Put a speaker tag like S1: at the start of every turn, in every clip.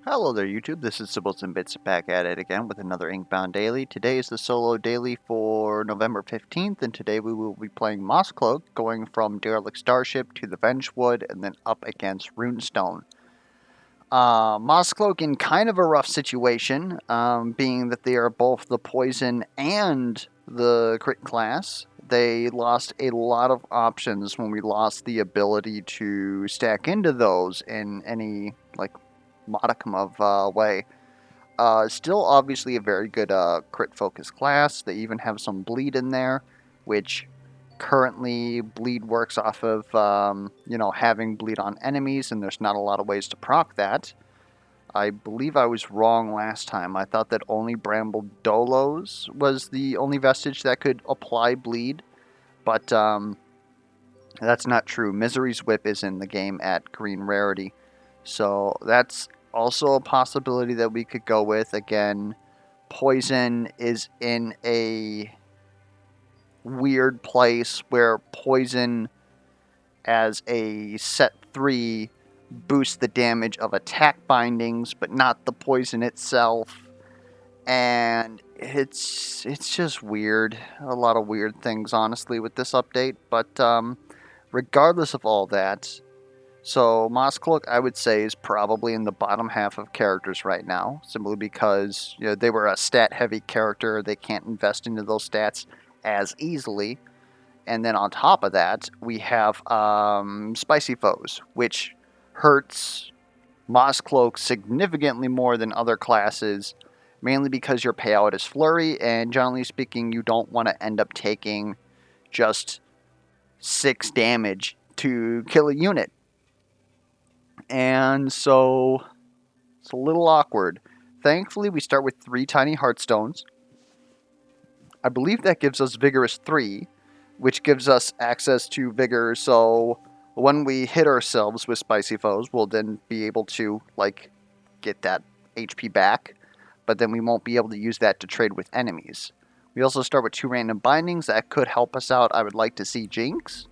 S1: Hello there YouTube, this is Sibbles and Bits back at it again with another Inkbound Daily. Today is the solo daily for November 15th, and today we will be playing Mosscloak, going from Derelict Starship to the Vengewood and then up against Runestone. Mosscloak in kind of a rough situation, being that they are both the poison and the crit class. They lost a lot of options when we lost the ability to stack into those in any, modicum of way. Still, obviously, a very good crit focus class. They even have some bleed in there, which currently bleed works off of having bleed on enemies, and there's not a lot of ways to proc that. I believe I was wrong last time. I thought that only Bramble Dolos was the only vestige that could apply bleed, but that's not true. Misery's Whip is in the game at green rarity, so that's also a possibility that we could go with. Again, Poison is in a weird place where Poison as a set 3 boosts the damage of attack bindings, but not the poison itself. And it's just weird. A lot of weird things, honestly, with this update. But regardless of all that, so Mosscloak, I would say, is probably in the bottom half of characters right now, simply because they were a stat-heavy character. They can't invest into those stats as easily. And then on top of that, we have Spicy Foes, which hurts Mosscloak significantly more than other classes, mainly because your payout is Flurry, and generally speaking, you don't want to end up taking just 6 damage to kill a unit. And so it's a little awkward. Thankfully, we start with 3 tiny Heartstones. I believe that gives us Vigorous 3, which gives us access to Vigor, so when we hit ourselves with Spicy Foes, we'll then be able to, get that HP back, but then we won't be able to use that to trade with enemies. We also start with 2 random bindings. That could help us out. I would like to see Jinx.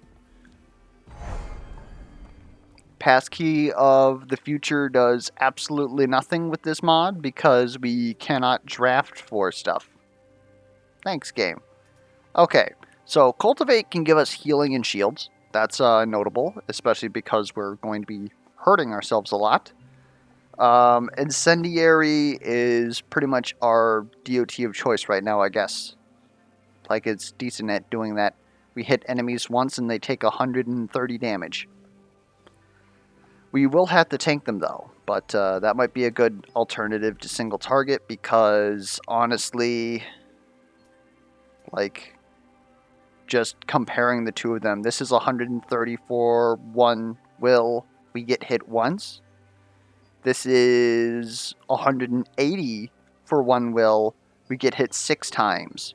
S1: Passkey of the Future does absolutely nothing with this mod because we cannot draft for stuff. Thanks, game. Okay, so Cultivate can give us healing and shields. That's notable, especially because we're going to be hurting ourselves a lot. Incendiary is pretty much our DOT of choice right now, I guess. It's decent at doing that. We hit enemies once and they take 130 damage. We will have to tank them, though, but that might be a good alternative to single target because, honestly, just comparing the two of them, this is 130 for 1 will. We get hit once. This is 180 for 1 will. We get hit 6 times.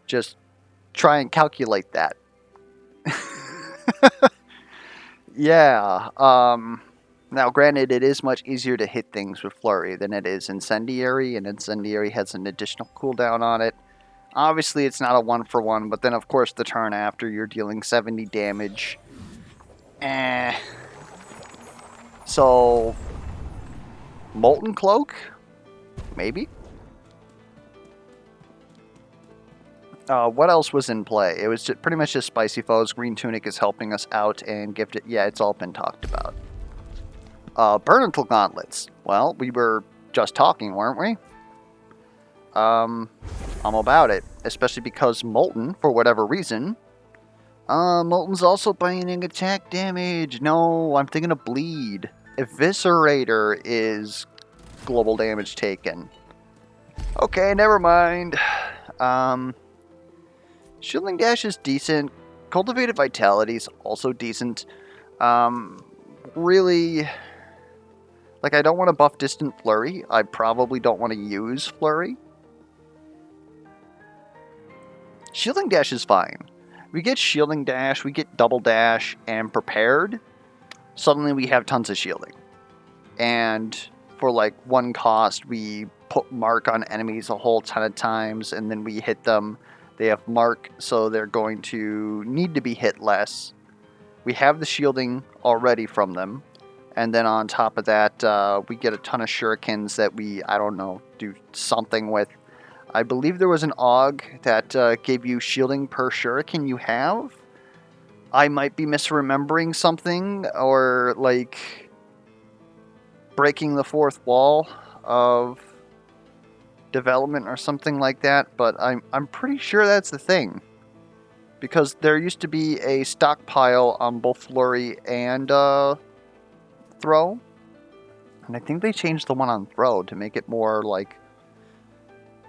S1: Just try and calculate that. Yeah. Now, granted, it is much easier to hit things with Flurry than it is Incendiary, and Incendiary has an additional cooldown on it. Obviously, it's not a 1-for-1, but then, of course, the turn after, you're dealing 70 damage. So, Molten Cloak? Maybe? What else was in play? It was pretty much just Spicy Foes. Green Tunic is helping us out, and Gifted... Yeah, it's all been talked about. Burnicle Gauntlets. Well, we were just talking, weren't we? I'm about it. Especially because Molten, for whatever reason... Molten's also binding attack damage. No, I'm thinking of Bleed. Eviscerator is global damage taken. Okay, never mind. Shielding Dash is decent. Cultivated Vitality is also decent. Really, I don't want to buff Distant Flurry. I probably don't want to use Flurry. Shielding Dash is fine. We get Shielding Dash, we get Double Dash, and Prepared. Suddenly we have tons of shielding. And for 1 cost, we put Mark on enemies a whole ton of times, and then we hit them. They have Mark, so they're going to need to be hit less. We have the shielding already from them. And then on top of that, we get a ton of shurikens that we, I don't know, do something with. I believe there was an AUG that gave you shielding per shuriken you have. I might be misremembering something, or like breaking the fourth wall of development or something like that, but I'm pretty sure that's the thing. Because there used to be a stockpile on both Flurry and Throw. And I think they changed the one on Throw to make it more like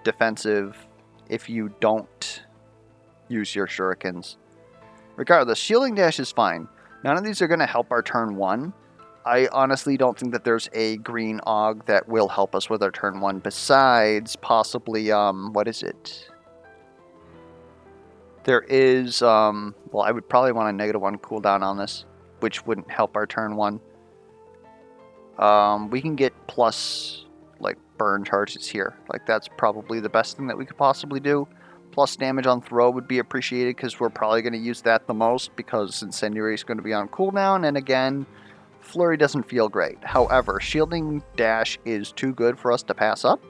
S1: defensive if you don't use your shurikens. Regardless, shielding dash is fine. None of these are going to help our turn 1. I honestly don't think that there's a green AUG that will help us with our turn 1 besides possibly, what is it? There is, well, I would probably want a -1 cooldown on this, which wouldn't help our turn 1. We can get plus, like, burn charges here. Like, that's probably the best thing that we could possibly do. Plus damage on throw would be appreciated because we're probably going to use that the most because Incendiary is going to be on cooldown, and again, Flurry doesn't feel great. However, shielding dash is too good for us to pass up.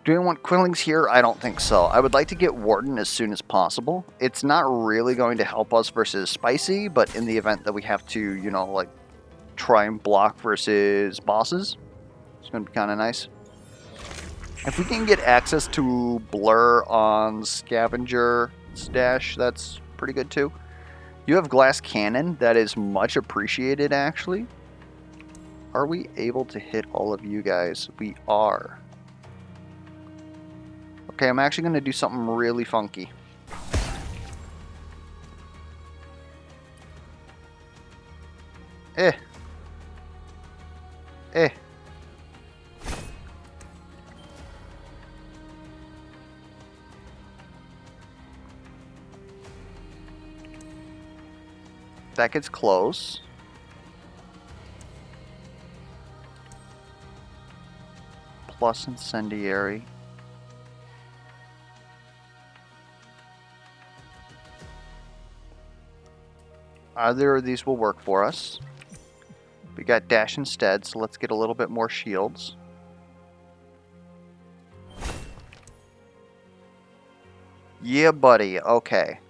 S1: Do we want Quillings here? I don't think so. I would like to get Warden as soon as possible. It's not really going to help us versus Spicy, but in the event that we have to, you know, like, try and block versus bosses, it's going to be kind of nice. If we can get access to Blur on Scavenger Stash, that's pretty good too. You have Glass Cannon. That is much appreciated, actually. Are we able to hit all of you guys? We are. Okay, I'm actually going to do something really funky. Eh. That gets close. Plus Incendiary. Either of these will work for us. We got dash instead, so let's get a little bit more shields. Yeah, buddy. Okay.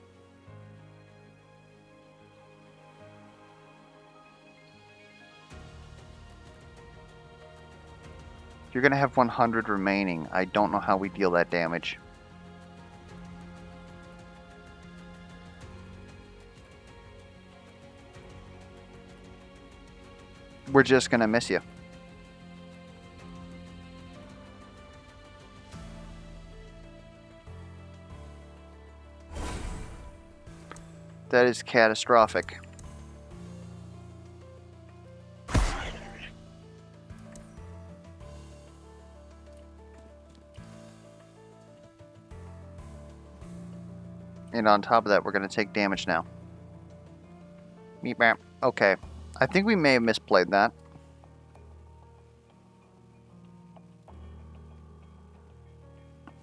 S1: You're going to have 100 remaining. I don't know how we deal that damage. We're just going to miss you. That is catastrophic. And on top of that, we're going to take damage now. Meep meep. Okay. I think we may have misplayed that.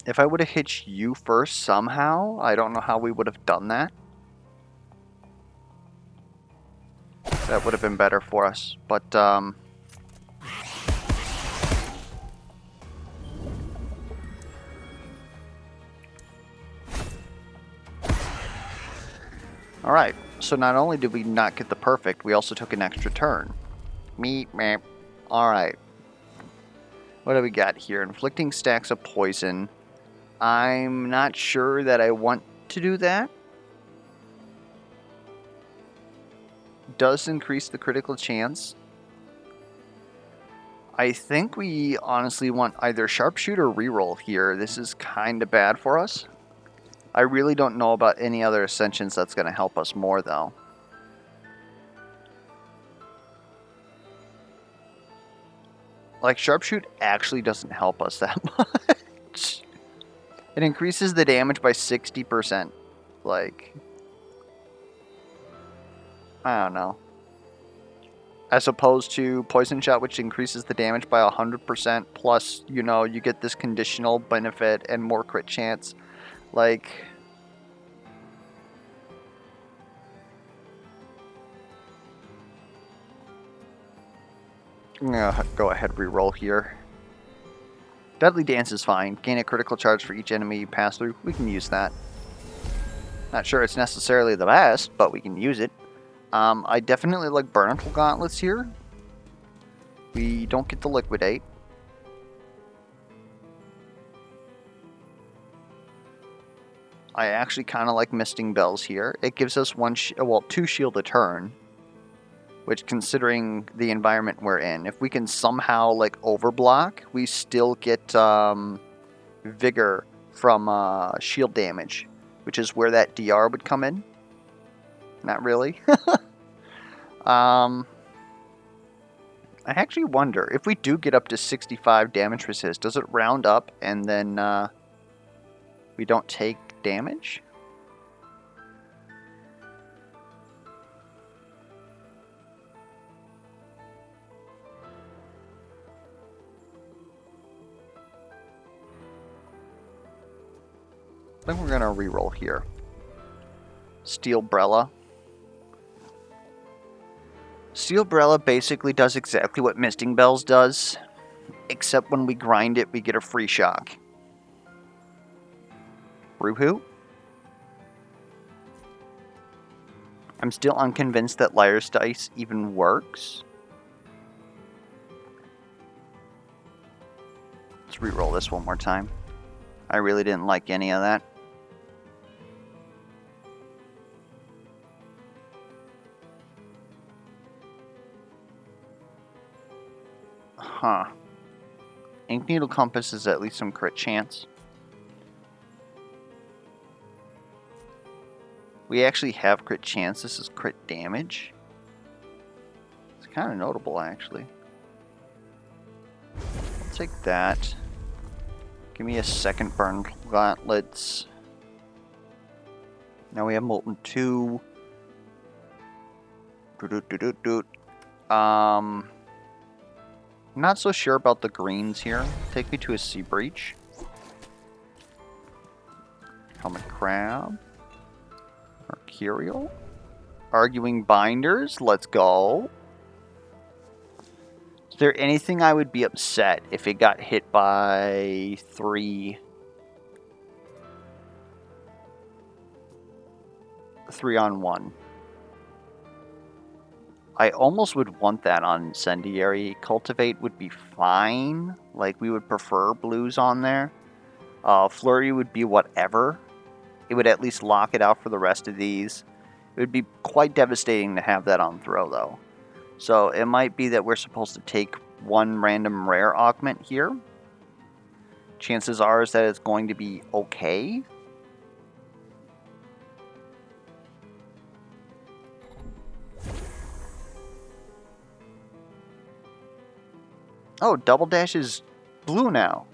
S1: If I would have hit you first somehow, I don't know how we would have done that. That would have been better for us. But, alright, so not only did we not get the perfect, we also took an extra turn. Meep, meep. Alright. What do we got here? Inflicting stacks of poison. I'm not sure that I want to do that. Does increase the critical chance. I think we honestly want either Sharpshooter or Reroll here. This is kind of bad for us. I really don't know about any other Ascensions that's going to help us more, though. Like, Sharpshoot actually doesn't help us that much. It increases the damage by 60%. Like, I don't know. As opposed to Poison Shot, which increases the damage by 100%, plus, you know, you get this conditional benefit and more crit chance. Like, I'm gonna go ahead and reroll here. Deadly Dance is fine. Gain a critical charge for each enemy you pass through. We can use that. Not sure it's necessarily the best, but we can use it. I definitely like Barnacle Gauntlets here. We don't get to liquidate. I actually kind of like Misting Bells here. It gives us two shield a turn, which, considering the environment we're in, if we can somehow like overblock, we still get vigor from shield damage, which is where that DR would come in. Not really. I actually wonder if we do get up to 65 damage resist, does it round up and then we don't take damage? I think we're gonna reroll here. Steel Brella. Steel Brella basically does exactly what Misting Bells does, except when we grind it, we get a free shock. Woohoo! I'm still unconvinced that Liar's Dice even works. Let's reroll this one more time. I really didn't like any of that. Huh. Ink Needle Compass is at least some crit chance. We actually have crit chance. This is crit damage. It's kind of notable, actually. I'll take that. Give me a second Burn Gauntlets. Now we have Molten 2. Not so sure about the greens here. Take me to a Sea Breach. Helmet Crab. Mercurial. Arguing Binders. Let's go. Is there anything I would be upset if it got hit by 3 on 1? I almost would want that on Incendiary. Cultivate would be fine. Like, we would prefer blues on there. Flurry would be whatever. It would at least lock it out for the rest of these. It would be quite devastating to have that on throw, though. So it might be that we're supposed to take one random rare augment here. Chances are is that it's going to be okay. Oh, Double Dash is blue now.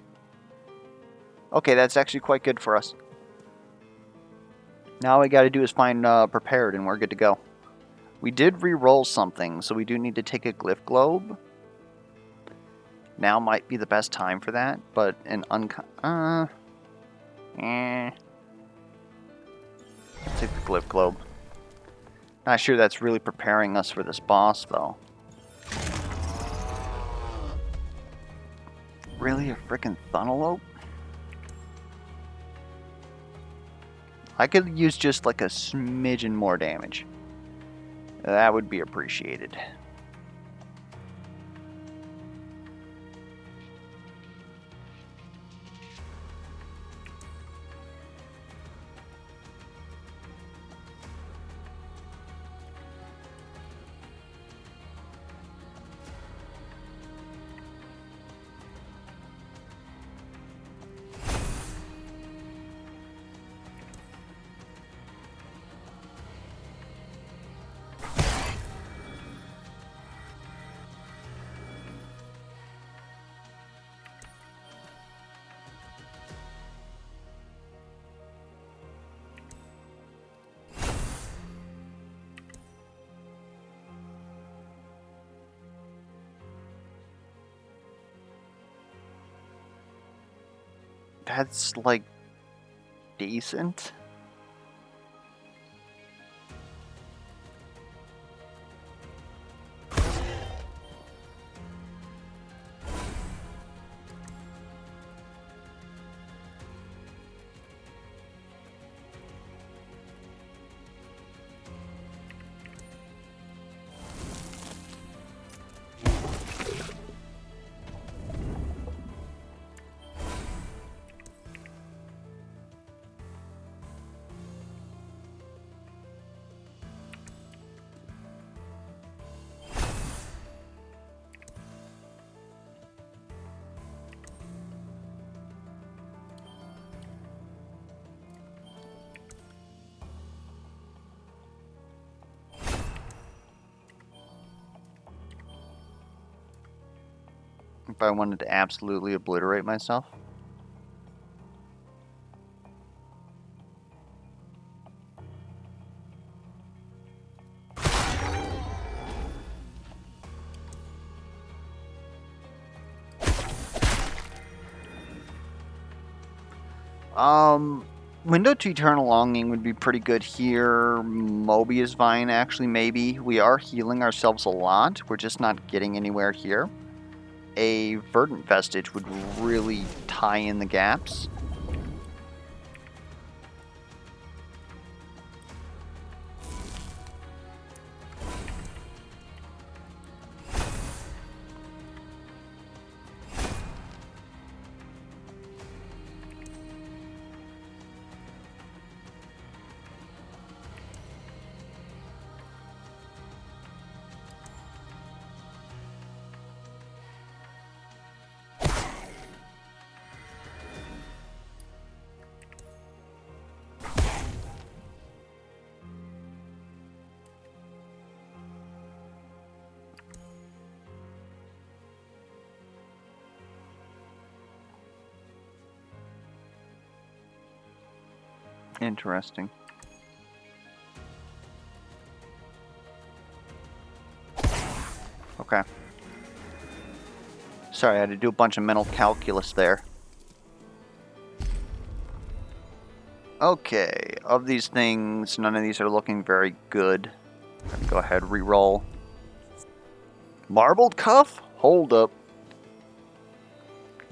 S1: Okay, that's actually quite good for us. Now all we gotta do is find Prepared and we're good to go. We did re-roll something, so we do need to take a Glyph Globe. Now might be the best time for that, but an Let's take the Glyph Globe. Not sure that's really preparing us for this boss, though. Really, a frickin' Thunelope? I could use just like a smidgen more damage. That would be appreciated. That's, like, decent. If I wanted to absolutely obliterate myself. Window to Eternal Longing would be pretty good here. Mobius Vine, actually, maybe. We are healing ourselves a lot. We're just not getting anywhere here. A Verdant Vestige would really tie in the gaps. Interesting. Okay. Sorry, I had to do a bunch of mental calculus there. Okay, of these things, none of these are looking very good. I'm gonna go ahead, re-roll. Marbled Cuff? Hold up.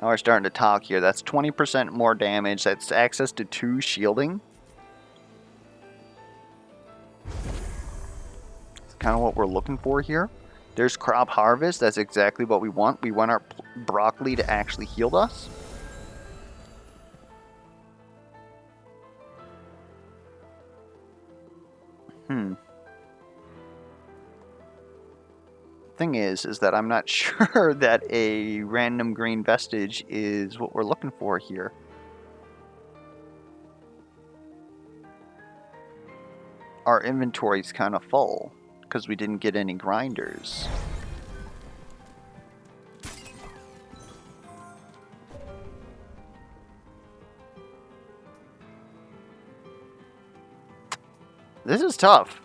S1: Now we're starting to talk here. That's 20% more damage. That's access to 2 shielding. That's kind of what we're looking for here. There's Crop Harvest. That's exactly what we want. We want our broccoli to actually heal us. Thing is that I'm not sure that a random green vestige is what we're looking for here. Our inventory's kind of full because we didn't get any grinders. This is tough.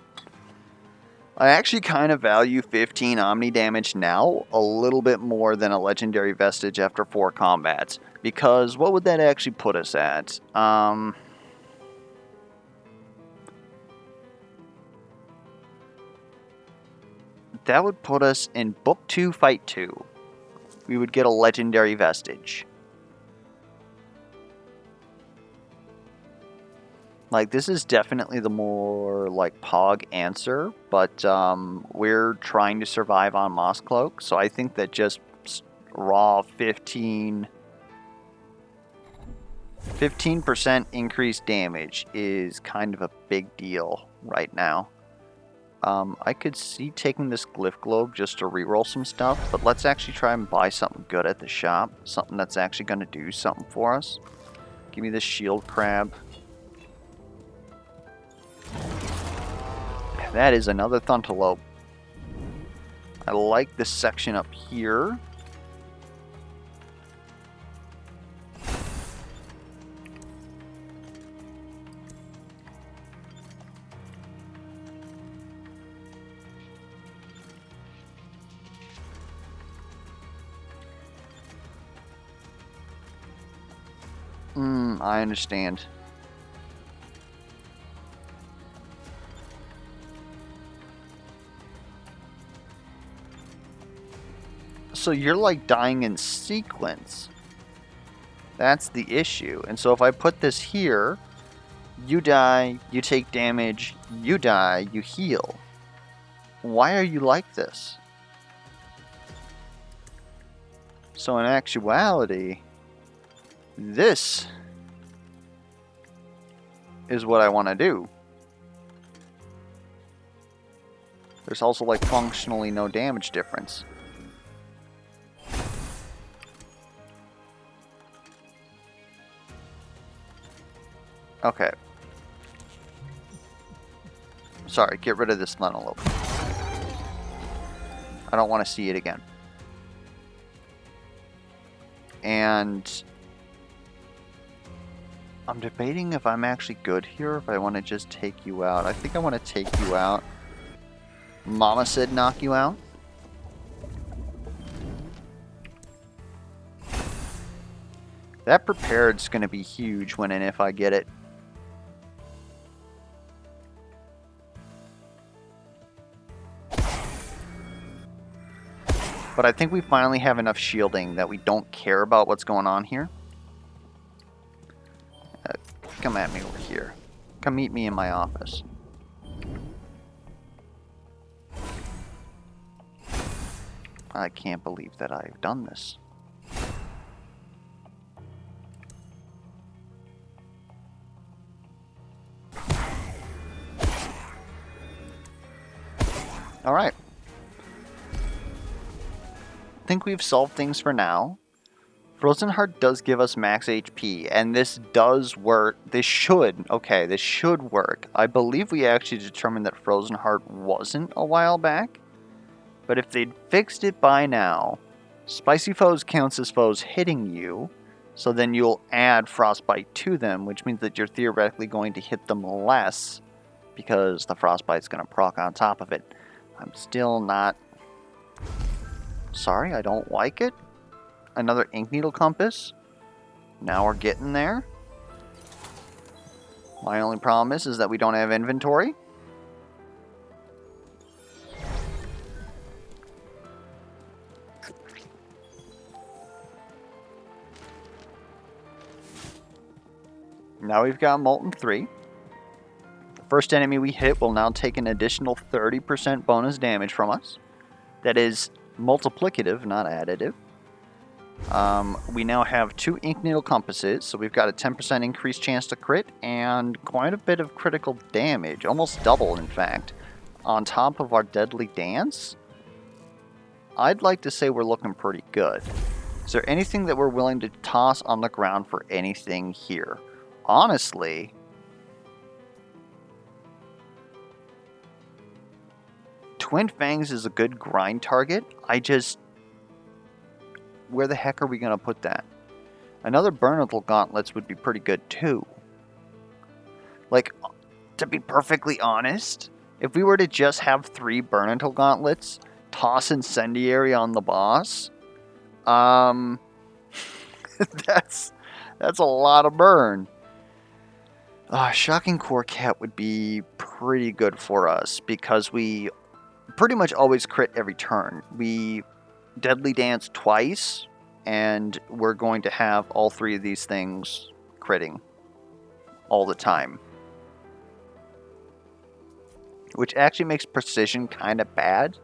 S1: I actually kind of value 15 Omni damage now a little bit more than a Legendary Vestige after 4 combats. Because what would that actually put us at? That would put us in Book 2, Fight 2. We would get a Legendary Vestige. Like, this is definitely the more, like, Pog answer, but we're trying to survive on Mosscloak, so I think that just raw 15% increased damage is kind of a big deal right now. I could see taking this Glyph Globe just to reroll some stuff, but let's actually try and buy something good at the shop, something that's actually going to do something for us. Give me this Shield Crab. That is another Thuntalope. I like this section up here. I understand. So you're like dying in sequence. That's the issue. And so if I put this here, you die, you take damage, you die, you heal. Why are you like this? So in actuality, this is what I want to do. There's also like functionally no damage difference. Okay. Sorry, get rid of this Thuntalope. I don't want to see it again. And I'm debating if I'm actually good here, if I want to just take you out. I think I want to take you out. Mama said knock you out. That prepared's going to be huge when and if I get it. But I think we finally have enough shielding that we don't care about what's going on here. Come at me over here. Come meet me in my office. I can't believe that I've done this. Alright. I think we've solved things for now. Frozen Heart does give us max HP, and this does work. This should work. I believe we actually determined that Frozen Heart wasn't a while back. But if they'd fixed it by now, Spicy Foes counts as foes hitting you, so then you'll add Frostbite to them, which means that you're theoretically going to hit them less, because the Frostbite's going to proc on top of it. I'm still not... Sorry, I don't like it. Another Ink Needle Compass. Now we're getting there. My only problem is that we don't have inventory. Now we've got Molten 3. The first enemy we hit will now take an additional 30% bonus damage from us. That is multiplicative, not additive. We now have 2 Ink Needle Compasses, so we've got a 10% increased chance to crit and quite a bit of critical damage, almost double in fact, on top of our Deadly Dance. I'd like to say we're looking pretty good. Is there anything that we're willing to toss on the ground for anything here? Honestly, Twin Fangs is a good grind target. Where the heck are we going to put that? Another Burnital Gauntlets would be pretty good too. Like, to be perfectly honest, if we were to just have 3 Burnital Gauntlets, toss Incendiary on the boss, that's a lot of burn. Shocking Core Cat would be pretty good for us because we pretty much always crit every turn. We Deadly Dance twice, and we're going to have all 3 of these things critting all the time. Which actually makes Precision kind of bad.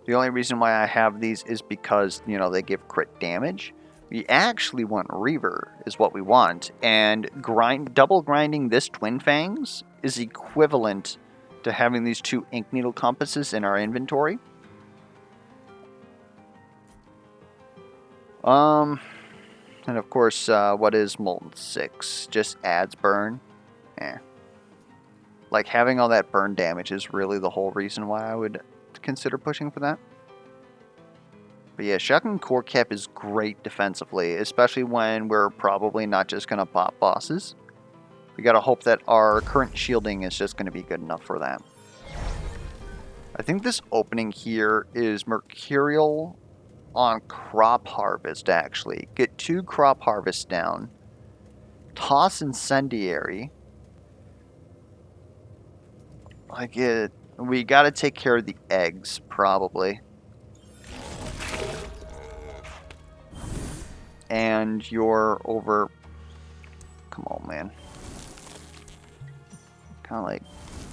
S1: The only reason why I have these is because, they give crit damage. We actually want Reaver, is what we want. And double grinding this Twin Fangs is equivalent to having these 2 Ink Needle Compasses in our inventory. And of course, what is Molten 6? Just adds burn? Like, having all that burn damage is really the whole reason why I would consider pushing for that. But yeah, Shocking Core Cap is great defensively, especially when we're probably not just going to pop bosses. We got to hope that our current shielding is just going to be good enough for that. I think this opening here is Mercurial on Crop Harvest, actually. Get 2 Crop Harvests down. Toss Incendiary. We got to take care of the eggs, probably. And you're over... Come on, man. Kind of like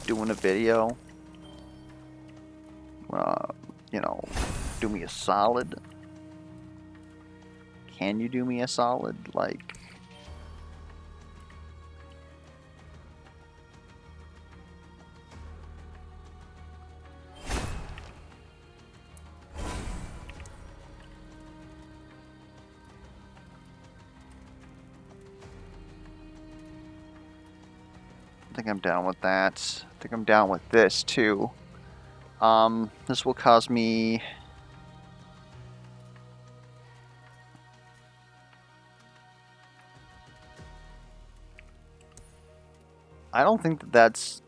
S1: doing a video. Do me a solid. Can you do me a solid? Like... I think I'm down with that. I think I'm down with this too. This will cause me I don't think that that's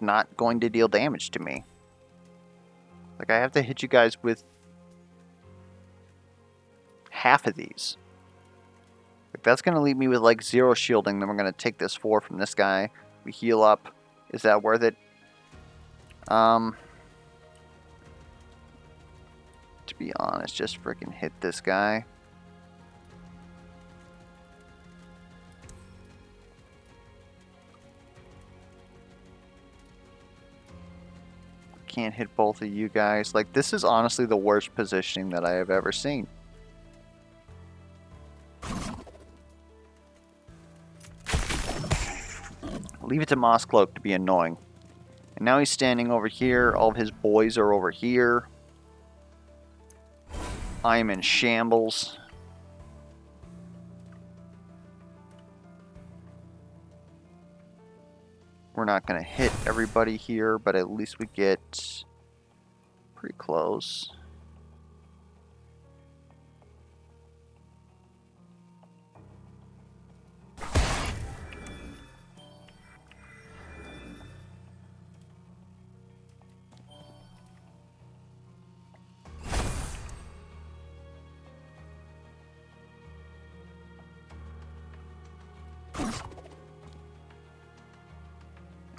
S1: not going to deal damage to me. Like, I have to hit you guys with half of these. Like, that's going to leave me with like 0 shielding. Then we're going to take this 4 from this guy. We heal up. Is that worth it? To be honest, just freaking hit this guy. Can't hit both of you guys. Like, this is honestly the worst positioning that I have ever seen. Leave it to Mosscloak to be annoying. And now he's standing over here. All of his boys are over here. I am in shambles. We're not going to hit everybody here, but at least we get pretty close.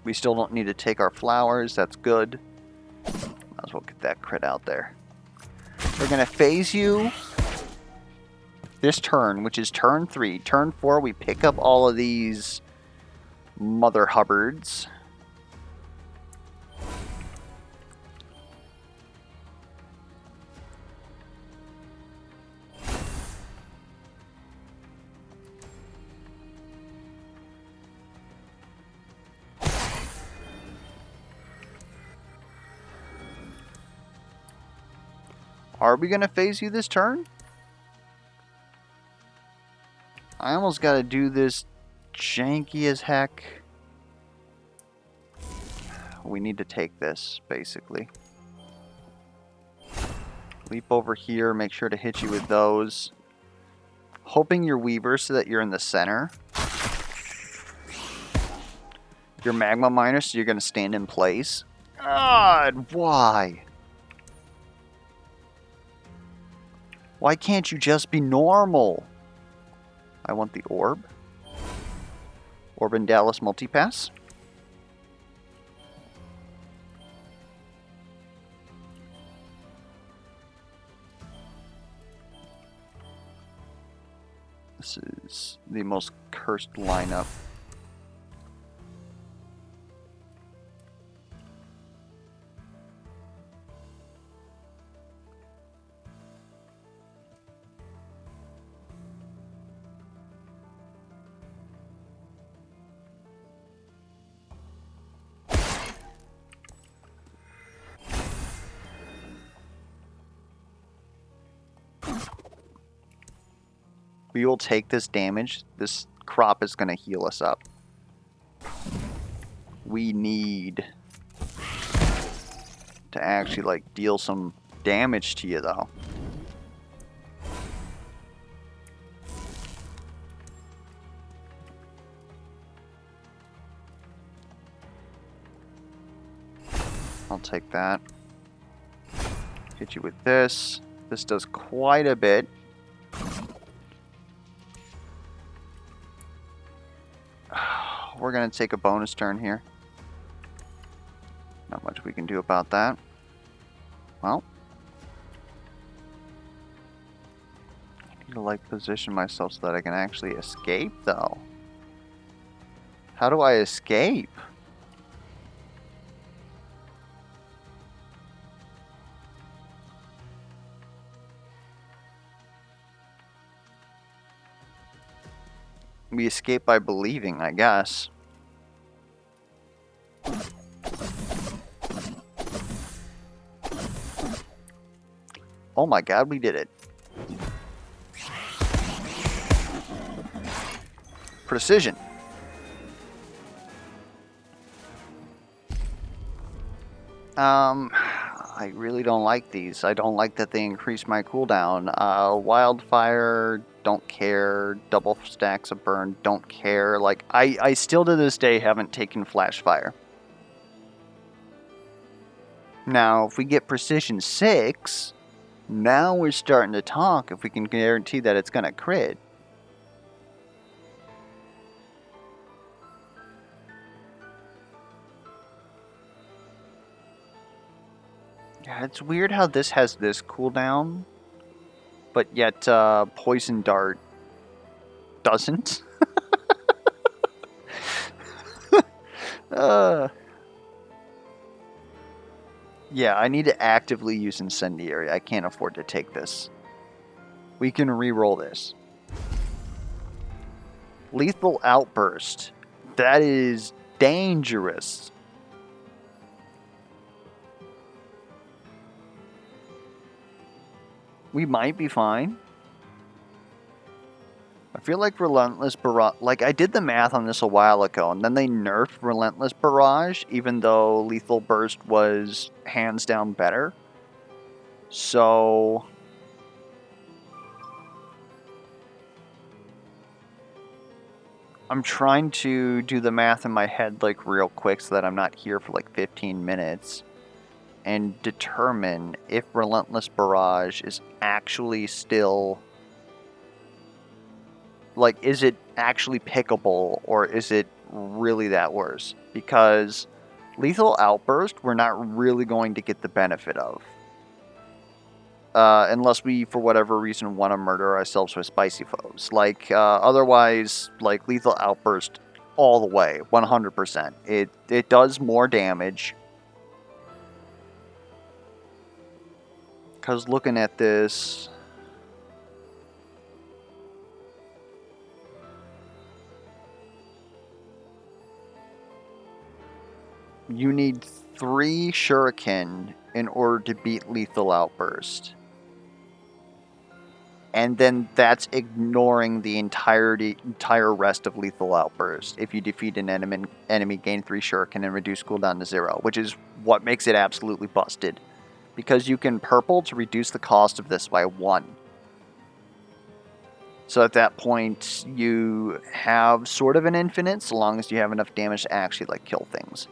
S1: We still don't need to take our flowers. That's good. Might as well get that crit out there. We're going to phase you this turn, which is turn 3. Turn 4, we pick up all of these Mother Hubbards. Are we going to phase you this turn? I almost got to do this janky as heck. We need to take this, basically. Leap over here, make sure to hit you with those. Hoping you're Weaver so that you're in the center. You're Magma Miner, so you're going to stand in place. God, why? Why can't you just be normal? I want the orb. Orb and Dallas multipass. This is the most cursed lineup. We will take this damage. This crop is going to heal us up. We need to actually like deal some damage to you though. I'll take that. Hit you with this. This does quite a bit. We're going to take a bonus turn here. Not much we can do about that. Well. I need to like position myself so that I can actually escape though. How do I escape? We escape by believing, I guess. Oh my god, we did it. Precision. I I really don't like these. I don't like that they increase my cooldown. Wildfire, don't care. Double stacks of burn, don't care. Like, I still to this day haven't taken flash fire. Now, if we get precision 6, now we're starting to talk if we can guarantee that it's going to crit. Yeah, it's weird how this has this cooldown, but yet Poison Dart doesn't. Yeah, I need to actively use Incendiary. I can't afford to take this. We can re-roll this. Lethal Outburst. That is dangerous. We might be fine. I feel like Relentless Barrage... Like, I did the math on this a while ago, and then they nerfed Relentless Barrage, even though Lethal Burst was hands down better. So... I'm trying to do the math in my head, like, real quick so that I'm not here for, like, 15 minutes. And determine if Relentless Barrage is actually still... Like, is it actually pickable, or is it really that worse? Because Lethal Outburst, we're not really going to get the benefit of. Unless we, for whatever reason, want to murder ourselves with spicy foes. Like, otherwise, like, Lethal Outburst all the way, 100%. It does more damage. Because looking at this... You need 3 Shuriken in order to beat Lethal Outburst. And then that's ignoring the entire rest of Lethal Outburst. If you defeat an enemy, gain 3 Shuriken and reduce cooldown to 0, which is what makes it absolutely busted. Because you can purple to reduce the cost of this by 1. So at that point, you have sort of an infinite, so long as you have enough damage to actually, like, kill things.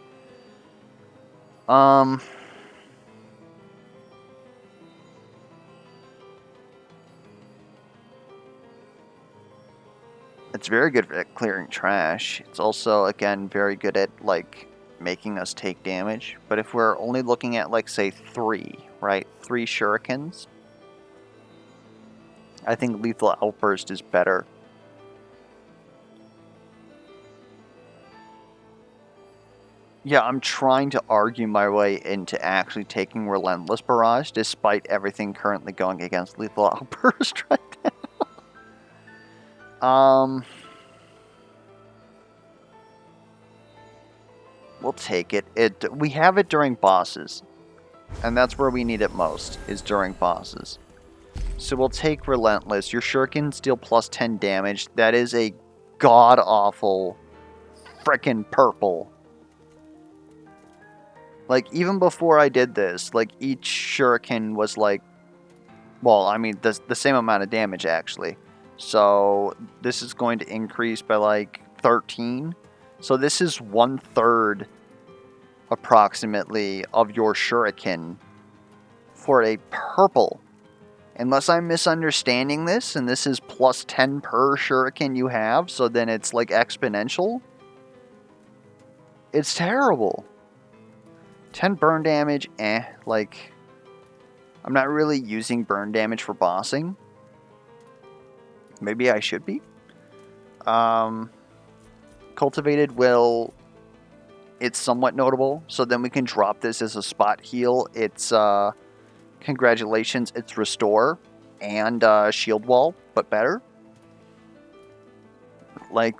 S1: It's very good at clearing trash. It's also, again, very good at, like, making us take damage. But if we're only looking at, like, say, 3, right? 3 shurikens, I think Lethal Outburst is better. Yeah, I'm trying to argue my way into actually taking Relentless Barrage, despite everything currently going against Lethal Outburst right now. We'll take it. We have it during bosses. And that's where we need it most, is during bosses. So we'll take Relentless. Your Shurikens deal plus 10 damage. That is a god-awful frickin' purple. Like, even before I did this, like, each Shuriken was like... Well, I mean, the same amount of damage, actually. So, this is going to increase by, like, 13. So this is 1/3, approximately, of your Shuriken for a purple. Unless I'm misunderstanding this, and this is plus 10 per Shuriken you have, so then it's, like, exponential. It's terrible. 10 burn damage, like... I'm not really using burn damage for bossing. Maybe I should be. Cultivated will... It's somewhat notable, so then we can drop this as a spot heal. It's, congratulations, it's Restore and Shield Wall, but better. Like,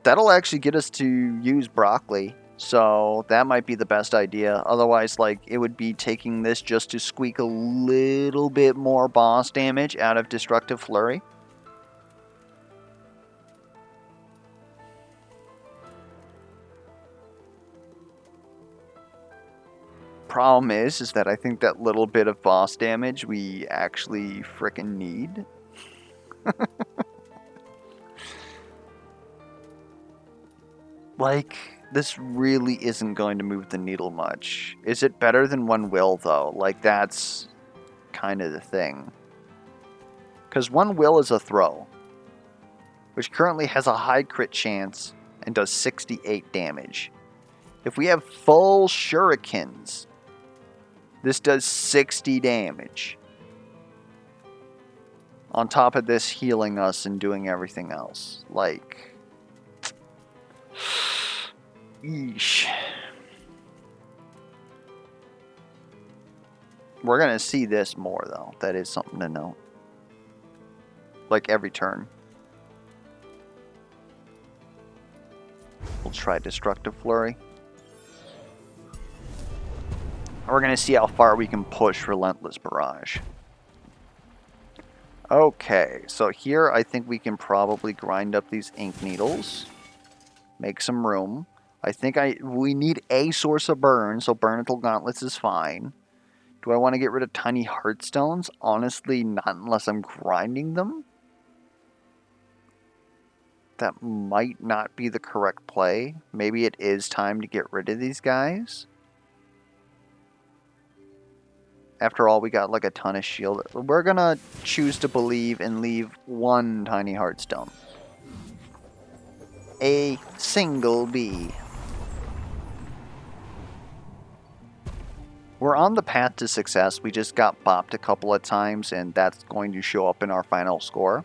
S1: that'll actually get us to use Broccoli, so that might be the best idea. Otherwise, like, it would be taking this just to squeak a little bit more boss damage out of Destructive Flurry. problem is that I think that little bit of boss damage we actually frickin' need. Like, this really isn't going to move the needle much. Is it better than one will, though? Like, that's kind of the thing. Because one will is a throw, which currently has a high crit chance and does 68 damage. If we have full shurikens, this does 60 damage. On top of this healing us and doing everything else. Like, yeesh. We're going to see this more, though. That is something to note. Like every turn. We'll try Destructive Flurry. We're going to see how far we can push Relentless Barrage. Okay, so here I think we can probably grind up these ink needles. Make some room. I think we need a source of burn, so Burnital Gauntlets is fine. Do I want to get rid of Tiny Heartstones? Honestly, not unless I'm grinding them. That might not be the correct play. Maybe it is time to get rid of these guys. After all, we got like a ton of shield. We're gonna choose to believe and leave one Tiny Heartstone. A single bee. We're on the path to success. We just got bopped a couple of times, and that's going to show up in our final score.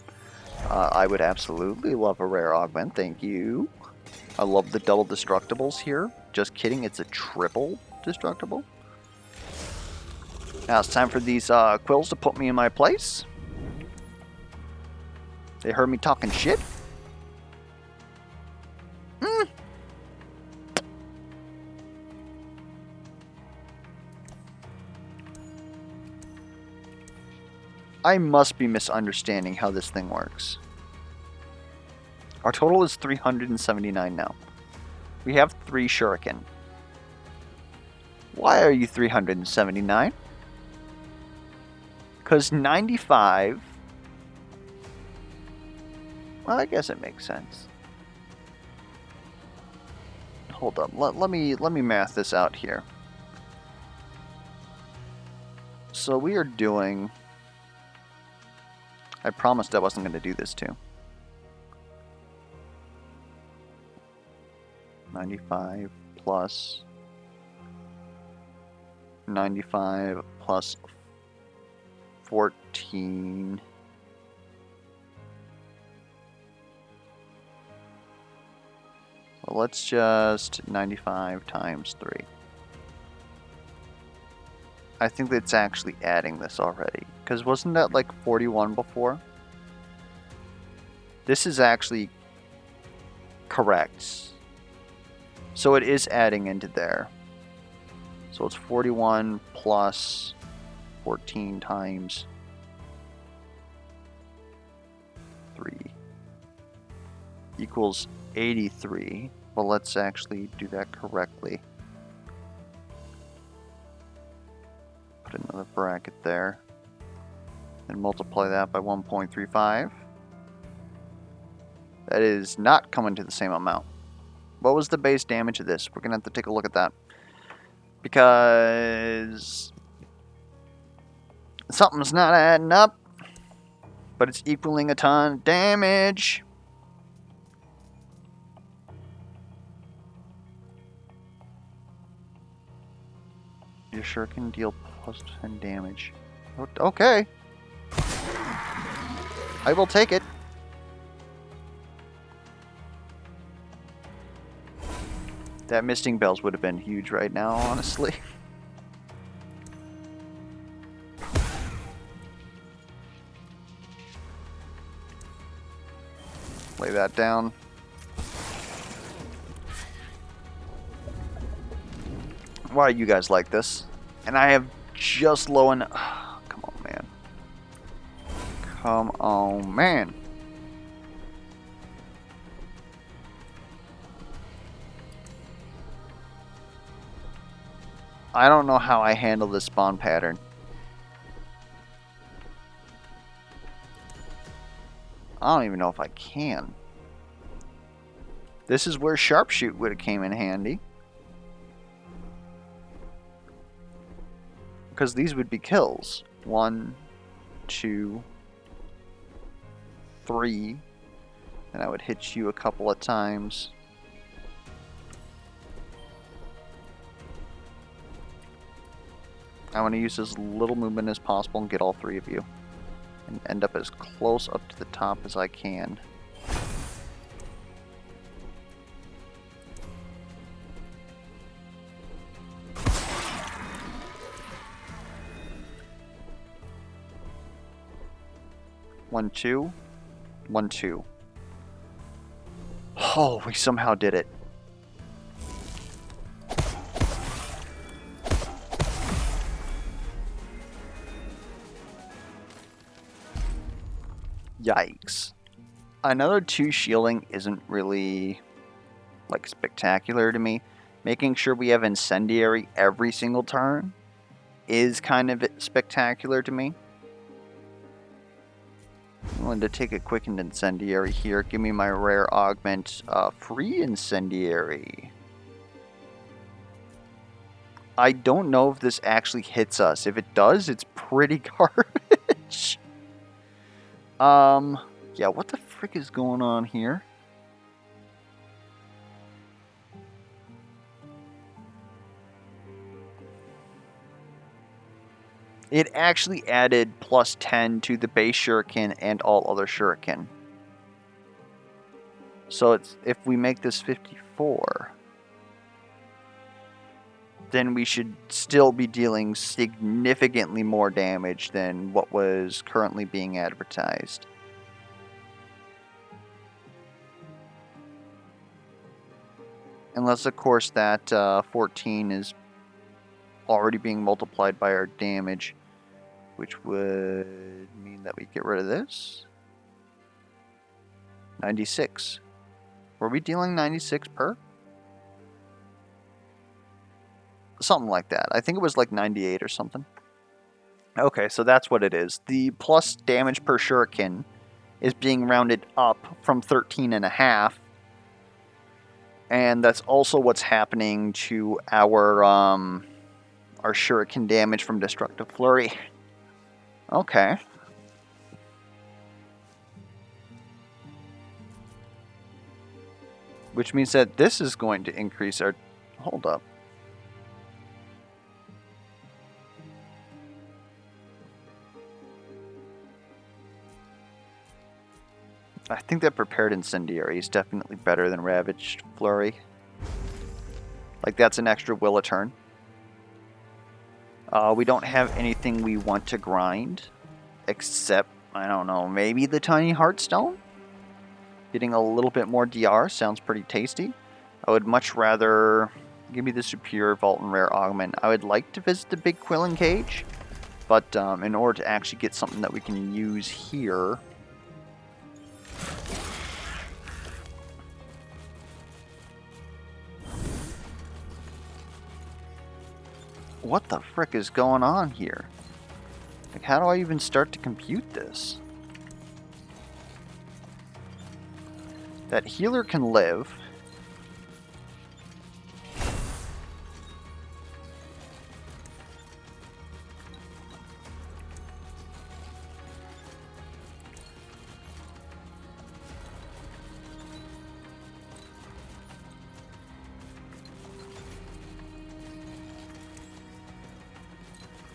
S1: I would absolutely love a rare augment, thank you. I love the double destructibles here. Just kidding, it's a triple destructible. Now it's time for these quills to put me in my place. They heard me talking shit. I must be misunderstanding how this thing works. Our total is 379 now. We have 3 shuriken. Why are you 379? Because 95... Well, I guess it makes sense. Hold up. Let me math this out here. So we are doing... I promised I wasn't going to do this too. 95 plus 95 plus 14. Well, let's just 95 times 3. I think that's actually adding this already. Because wasn't that like 41 before? This is actually correct. So it is adding into there. So it's 41 plus 14 times 3 equals 83. Well, let's actually do that correctly. Put another bracket there. And multiply that by 1.35. That is not coming to the same amount. What was the base damage of this? We're going to have to take a look at that. Because something's not adding up. But it's equaling a ton of damage. You sure can deal plus 10 damage. Okay. I will take it. That Misting Bells would have been huge right now, honestly. Lay that down. Why are you guys like this? And I have just low enough. Oh, come on, man. Come on, man. I don't know how I handle this spawn pattern. I don't even know if I can. This is where sharpshoot would have came in handy. Because these would be kills. 1, 2, 3. And I would hit you a couple of times. I want to use as little movement as possible and get all 3 of you. And end up as close up to the top as I can. One, two. 1, 2. Oh, we somehow did it. Yikes. Another 2 shielding isn't really, like, spectacular to me. Making sure we have incendiary every single turn is kind of spectacular to me. I'm going to take a quickened incendiary here. Give me my rare augment, free incendiary. I don't know if this actually hits us. If it does, it's pretty garbage. Yeah, what the frick is going on here? It actually added plus 10 to the base shuriken and all other shuriken. So it's, if we make this 54, then we should still be dealing significantly more damage than what was currently being advertised. Unless, of course, that 14 is already being multiplied by our damage, which would mean that we get rid of this. 96. Were we dealing 96 per? Something like that. I think it was like 98 or something. Okay, so that's what it is. The plus damage per shuriken is being rounded up from 13.5. And that's also what's happening to our shuriken damage from Destructive Flurry. Okay. Which means that this is going to increase our... Hold up. I think that Prepared Incendiary is definitely better than Ravaged Flurry. Like, that's an extra will a turn. We don't have anything we want to grind, except, I don't know, maybe the Tiny Heartstone? Getting a little bit more DR sounds pretty tasty. I would much rather give me the Superior Vault and Rare Augment. I would like to visit the Big Quillen Cage, but in order to actually get something that we can use here... What the frick is going on here? Like, how do I even start to compute this? That healer can live.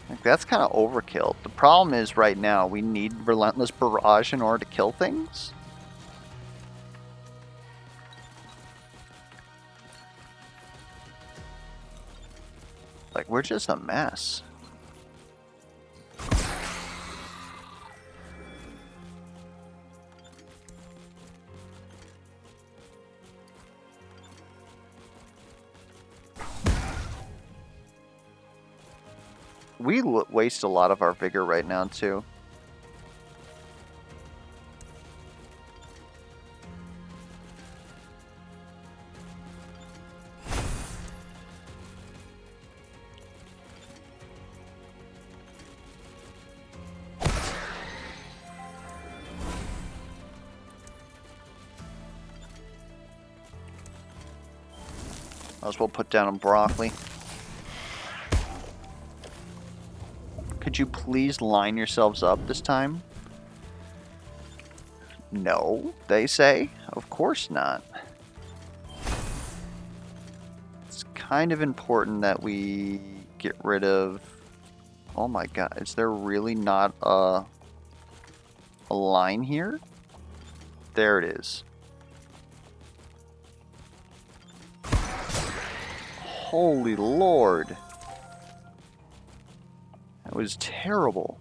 S1: Like, that's kind of overkill. The problem is right now we need Relentless Barrage in order to kill things. Like, we're just a mess. We waste a lot of our vigor right now, too. Might as well put down a broccoli. Could you please line yourselves up this time? No, they say. Of course not. It's kind of important that we get rid of... Oh my god, is there really not a line here? There it is. Holy Lord. That was terrible.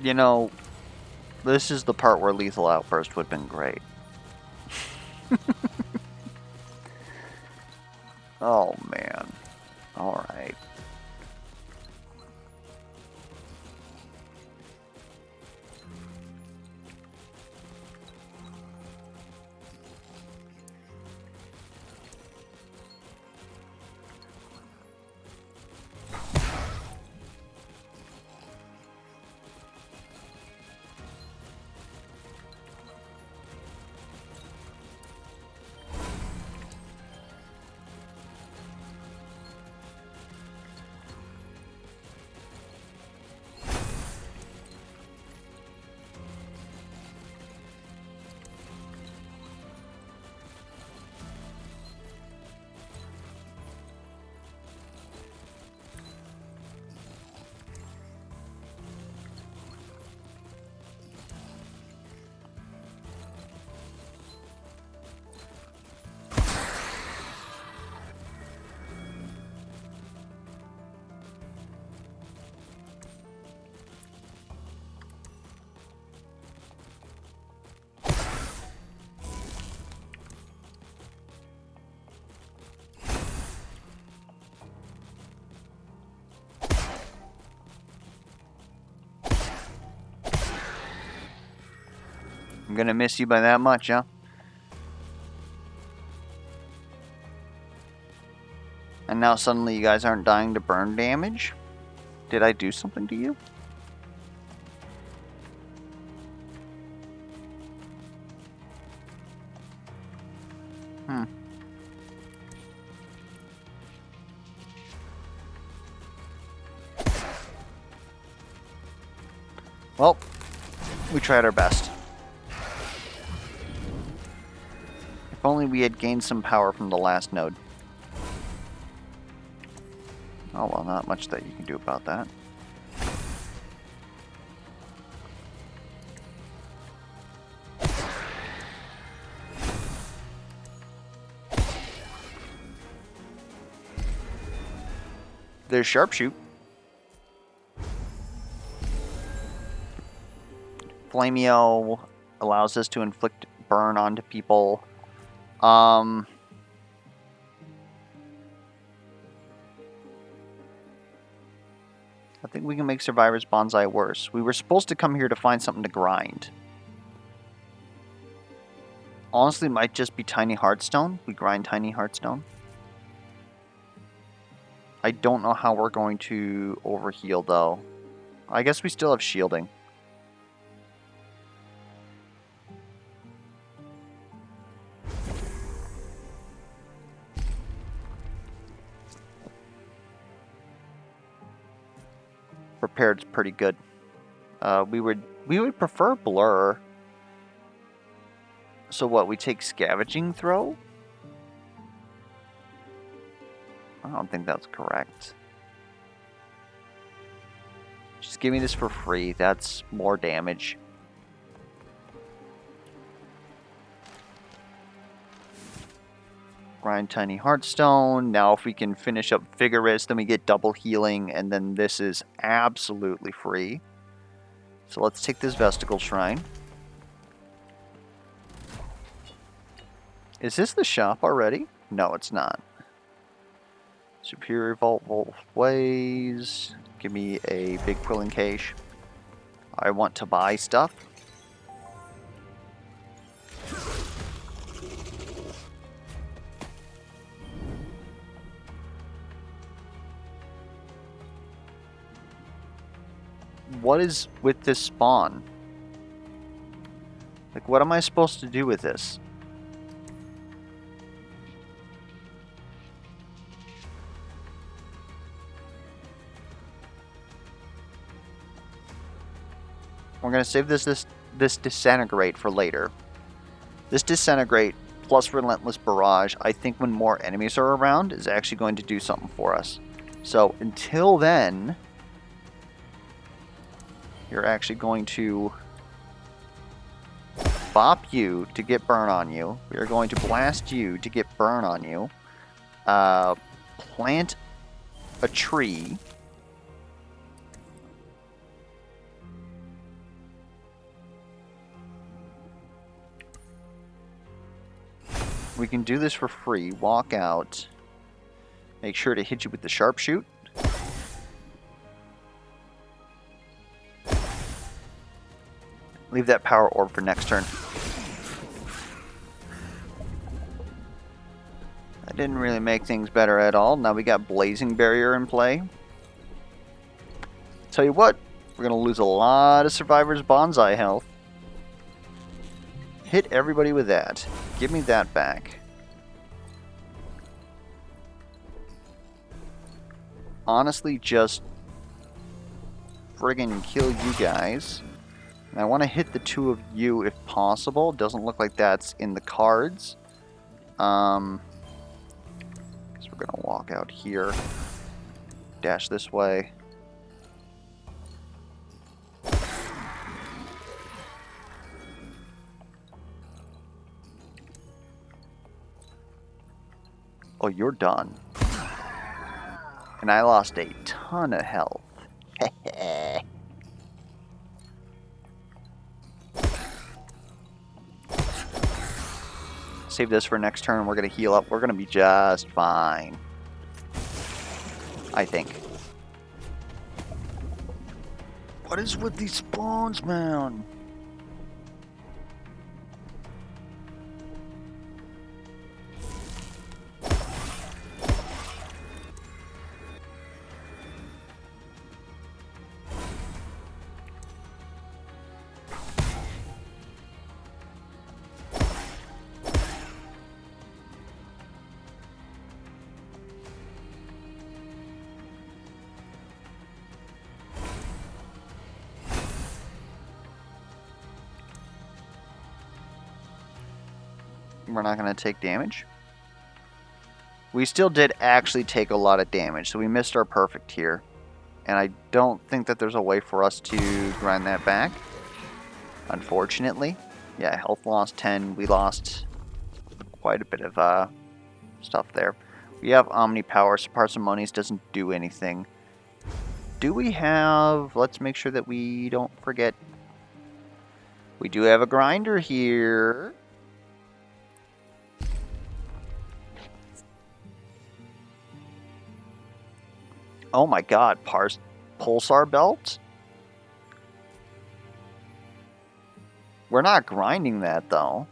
S1: You know, this is the part where Lethal Outburst would have been great. Oh, man. Alright. I'm gonna miss you by that much, huh? And now suddenly you guys aren't dying to burn damage? Did I do something to you? Well, we tried our best. If only we had gained some power from the last node. Oh well, not much that you can do about that. There's Sharpshoot. Flameo allows us to inflict burn onto people. I think we can make Survivor's Bonsai worse. We were supposed to come here to find something to grind. Honestly, it might just be Tiny Heartstone. We grind Tiny Heartstone. I don't know how we're going to overheal, though. I guess we still have shielding. Prepared's pretty good. We would prefer Blur. So what, we take Scavenging Throw? I don't think that's correct. Just give me this for free. That's more damage. Grind Tiny Heartstone. Now if we can finish up Vigorous, then we get double healing, and then this is absolutely free. So let's take this Vesticle Shrine. Is this the shop already? No, it's not. Superior Vault, Vault Ways. Give me a big Quilling Cache. I want to buy stuff. What is with this spawn? Like, what am I supposed to do with this? We're going to save this Disintegrate for later. This Disintegrate plus Relentless Barrage, I think when more enemies are around, is actually going to do something for us. So until then, you're actually going to bop you to get burn on you. We are going to blast you to get burn on you. Plant a tree. We can do this for free. Walk out. Make sure to hit you with the sharpshoot. Leave that power orb for next turn. That didn't really make things better at all. Now we got Blazing Barrier in play. Tell you what, we're going to lose a lot of Survivor's Bonsai health. Hit everybody with that. Give me that back. Honestly, just friggin' kill you guys. And I want to hit the two of you if possible. Doesn't look like that's in the cards. Guess we're gonna walk out here. Dash this way. Oh, you're done. And I lost a ton of health. Save this for next turn. We're going to heal up. We're going to be just fine. I think. What is with these spawns, man? We're not going to take damage. We still did actually take a lot of damage, so we missed our perfect here. And I don't think that there's a way for us to grind that back, unfortunately. Yeah, health lost 10. We lost quite a bit of stuff there. We have Omni Power, so Parsimonies doesn't do anything. Do we have... Let's make sure that we don't forget. We do have a grinder here. Oh my god, Pulsar Belt? We're not grinding that, though.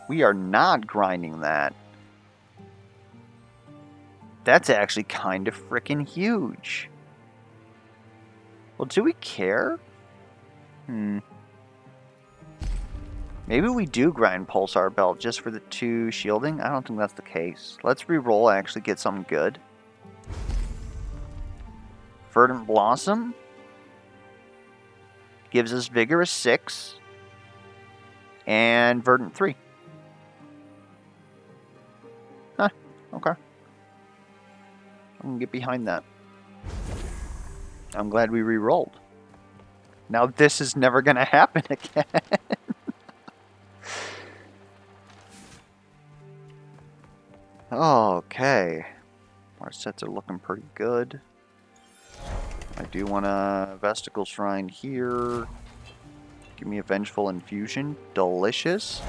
S1: We are not grinding that. That's actually kind of freaking huge. Well, do we care? Maybe we do grind Pulsar Belt just for the 2 shielding. I don't think that's the case. Let's re-roll, actually get something good. Verdant Blossom gives us Vigorous 6 and Verdant 3. Huh, okay. I'm gonna get behind that. I'm glad we re-rolled. Now this is never gonna happen again. Okay. Our sets are looking pretty good. I do want a Vesticle Shrine here. Give me a Vengeful Infusion. Delicious.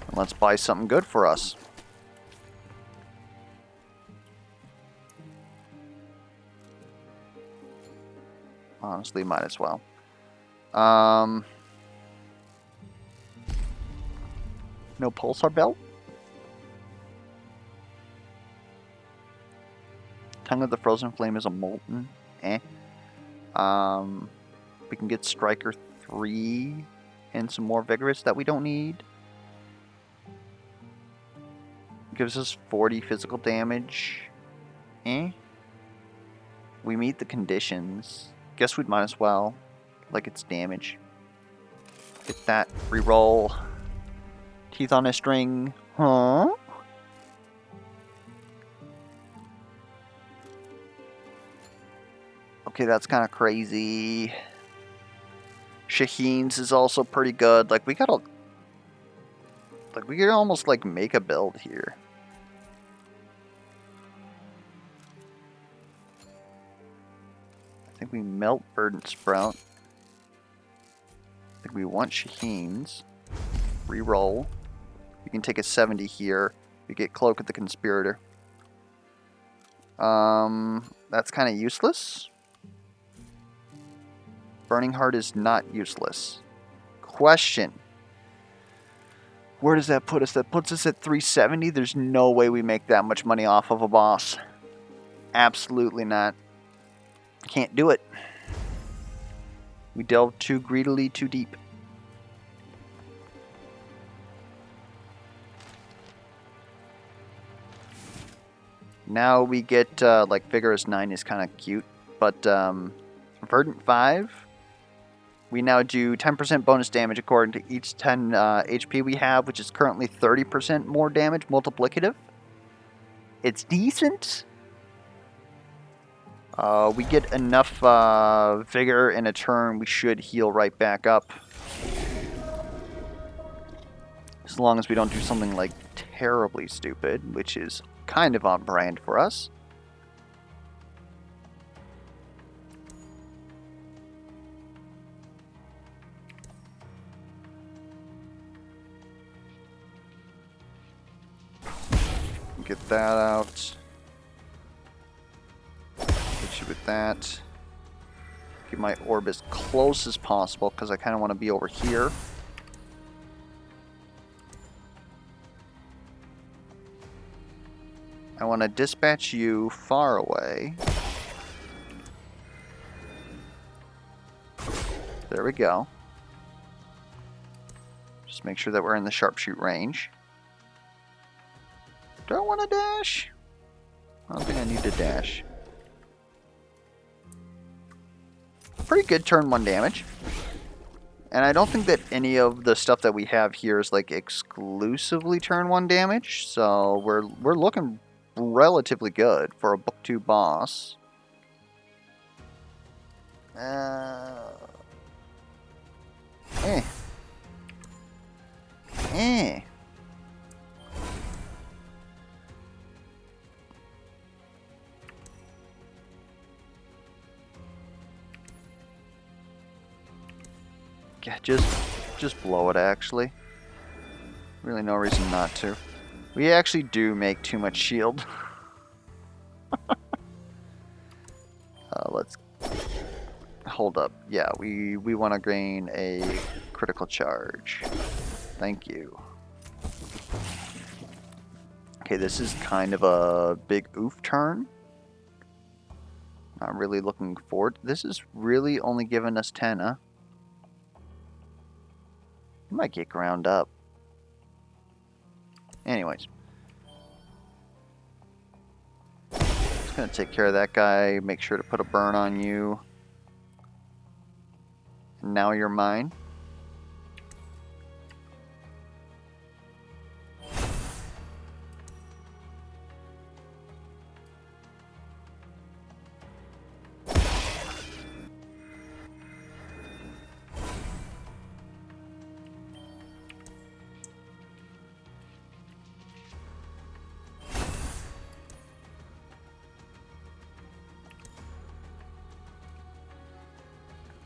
S1: And let's buy something good for us. Honestly, might as well. No Pulsar Belt? Tongue of the Frozen Flame is a Molten. Eh. We can get Striker 3 and some more Vigorous that we don't need. Gives us 40 physical damage. Eh. We meet the conditions. Guess we'd might as well. Like it's damage. Get that. Reroll. Teeth on a string. Huh? Okay, that's kind of crazy. Shaheen's is also pretty good. Like we gotta, like we could almost like make a build here. I think we melt Verdant Sprout. I think we want Shaheen's. Reroll. We can take a 70 here. We get Cloak of the Conspirator. That's kind of useless. Burning Heart is not useless. Question. Where does that put us? That puts us at 370. There's no way we make that much money off of a boss. Absolutely not. Can't do it. We delved too greedily, too deep. Now we get, like, Vigorous 9 is kind of cute. But, Verdant 5, we now do 10% bonus damage according to each 10 HP we have, which is currently 30% more damage, multiplicative. It's decent. We get enough vigor in a turn, we should heal right back up. As long as we don't do something like terribly stupid, which is kind of on brand for us. Get that out. Hit you with that. Get my orb as close as possible because I kind of want to be over here. I want to dispatch you far away. There we go. Just make sure that we're in the sharpshoot range. Do I want to dash? I don't think I need to dash. Pretty good turn 1 damage. And I don't think that any of the stuff that we have here is like exclusively turn 1 damage. So we're looking relatively good for a book 2 boss. Yeah, just blow it, actually. Really no reason not to. We actually do make too much shield. Let's... Hold up. Yeah, we want to gain a critical charge. Thank you. Okay, this is kind of a big oof turn. Not really looking forward. This is really only giving us 10, huh? We might get ground up. Anyways. Just gonna take care of that guy. Make sure to put a burn on you. And now you're mine.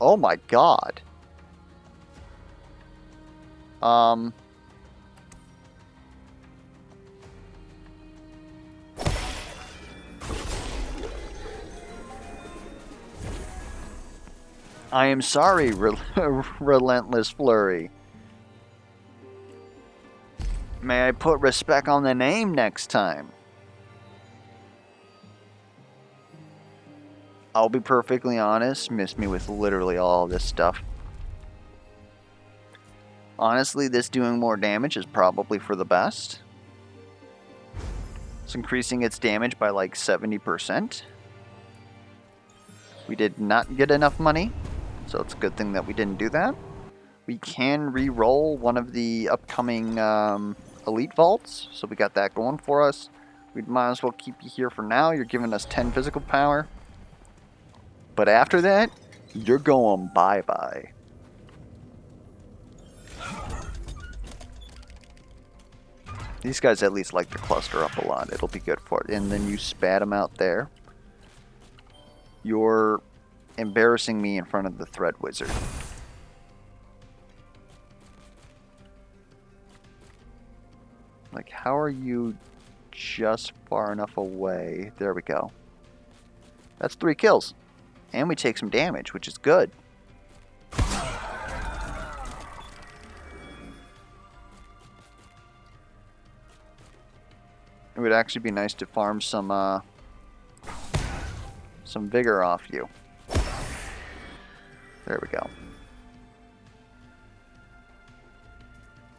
S1: Oh my god. I am sorry, Relentless Flurry. May I put respect on the name next time? I'll be perfectly honest, miss me with literally all this stuff. Honestly, this doing more damage is probably for the best. It's increasing its damage by like 70%. We did not get enough money, so it's a good thing that we didn't do that. We can re-roll one of the upcoming elite vaults, so we got that going for us. We might as well keep you here for now. You're giving us 10 physical power. But after that, you're going bye-bye. These guys at least like to cluster up a lot. It'll be good for it. And then you spat them out there. You're embarrassing me in front of the Thread Wizard. Like, how are you just far enough away? There we go. That's 3 kills. And we take some damage, which is good. It would actually be nice to farm some vigor off you. There we go.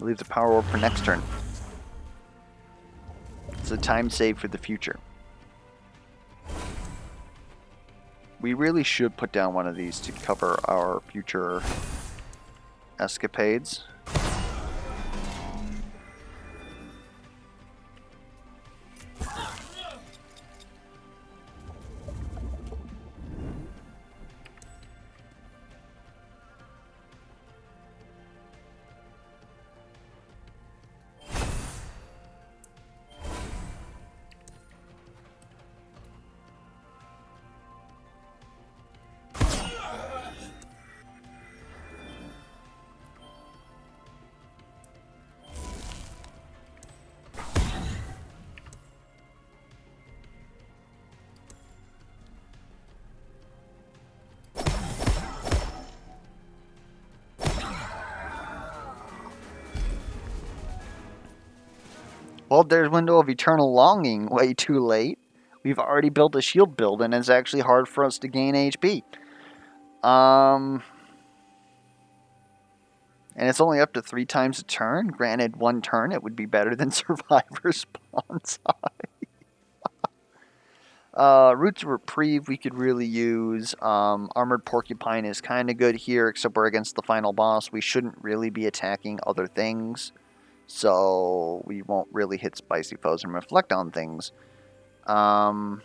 S1: Leave the power orb for next turn. It's a time save for the future. We really should put down one of these to cover our future escapades. Well, there's Window of Eternal Longing way too late. We've already built a shield build, and it's actually hard for us to gain HP. And it's only up to 3 times a turn. Granted, 1 turn, it would be better than Survivor's Bonsai. Roots of Reprieve we could really use. Armored Porcupine is kind of good here, except we're against the final boss. We shouldn't really be attacking other things. So we won't really hit spicy foes and reflect on things. Unless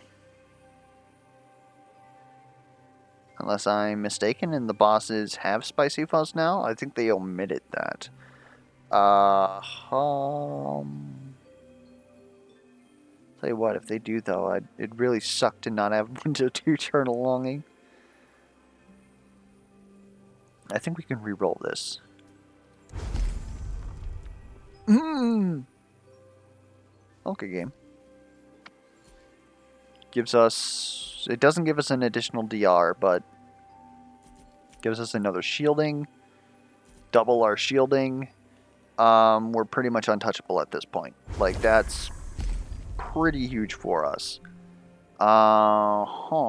S1: I'm mistaken and the bosses have spicy foes now. I think they omitted that. Tell you what, if they do though, it'd really suck to not have Window to Eternal Longing. I think we can re-roll this. Okay, game. Gives us... It doesn't give us an additional DR, but gives us another shielding. Double our shielding. We're pretty much untouchable at this point. Like, that's pretty huge for us. On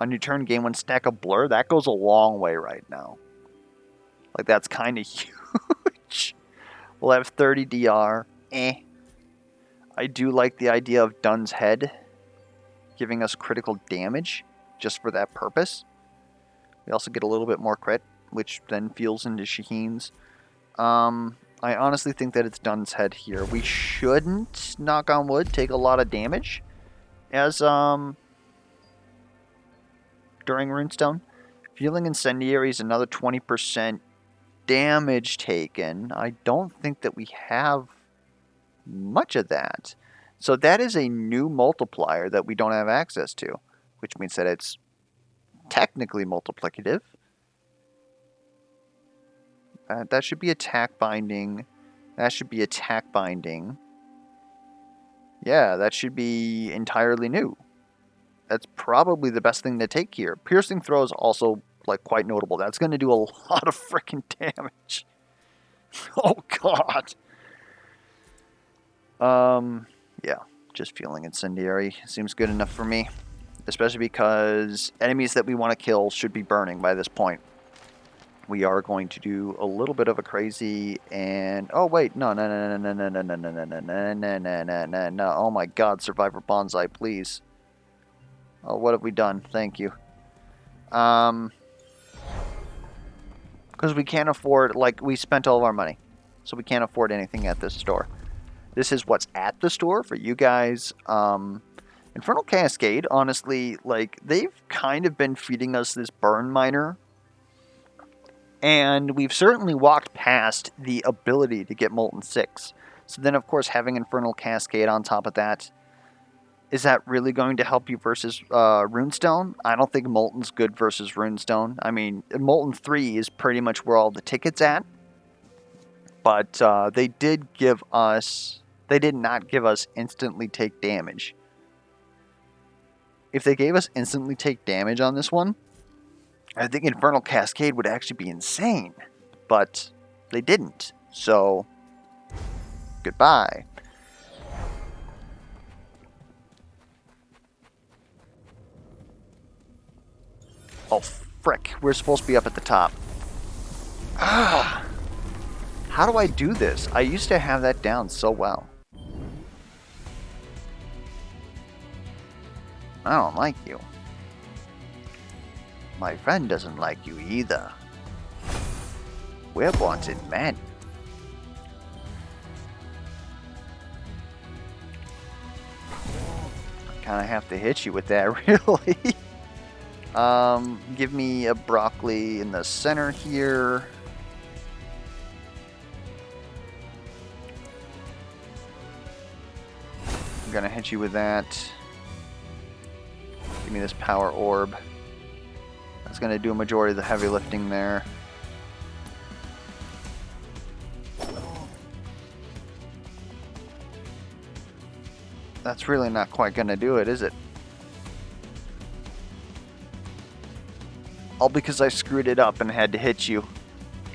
S1: your turn, gain 1 stack of Blur. That goes a long way right now. Like, that's kind of huge. We'll have 30 DR. I do like the idea of Dun's Head giving us critical damage just for that purpose. We also get a little bit more crit, which then feels into Shaheen's. I honestly think that it's Dun's Head here. We shouldn't, knock on wood, take a lot of damage as during Runestone. Feeling Incendiary is another 20% damage taken. I don't think that we have much of that. So that is a new multiplier that we don't have access to, which means that it's technically multiplicative. That should be attack binding. That should be attack binding. Yeah, that should be entirely new. That's probably the best thing to take here. Piercing throw is also like quite notable. That's going to do a lot of freaking damage. Oh god. Yeah, just feeling incendiary seems good enough for me, especially because enemies that we want to kill should be burning by this point. We are going to do a little bit of a crazy and oh wait, no. Oh my god, Survivor Bonsai, please. Oh, what have we done? Thank you. Because we can't afford, like, we spent all of our money. So we can't afford anything at this store. This is what's at the store for you guys. Infernal Cascade, honestly, like, they've kind of been feeding us this burn miner. And we've certainly walked past the ability to get Molten 6. So then, of course, having Infernal Cascade on top of that, is that really going to help you versus Runestone? I don't think Molten's good versus Runestone. I mean, Molten 3 is pretty much where all the tickets at. But they did give us... They did not give us instantly take damage. If they gave us instantly take damage on this one, I think Infernal Cascade would actually be insane. But they didn't. So, goodbye. Oh, frick. We're supposed to be up at the top. Ah! How do I do this? I used to have that down so well. I don't like you. My friend doesn't like you either. We're wanted men. I kind of have to hit you with that, really. Give me a broccoli in the center here. I'm gonna hit you with that. Give me this power orb. That's gonna do a majority of the heavy lifting there. That's really not quite gonna do it, is it? All because I screwed it up and had to hit you.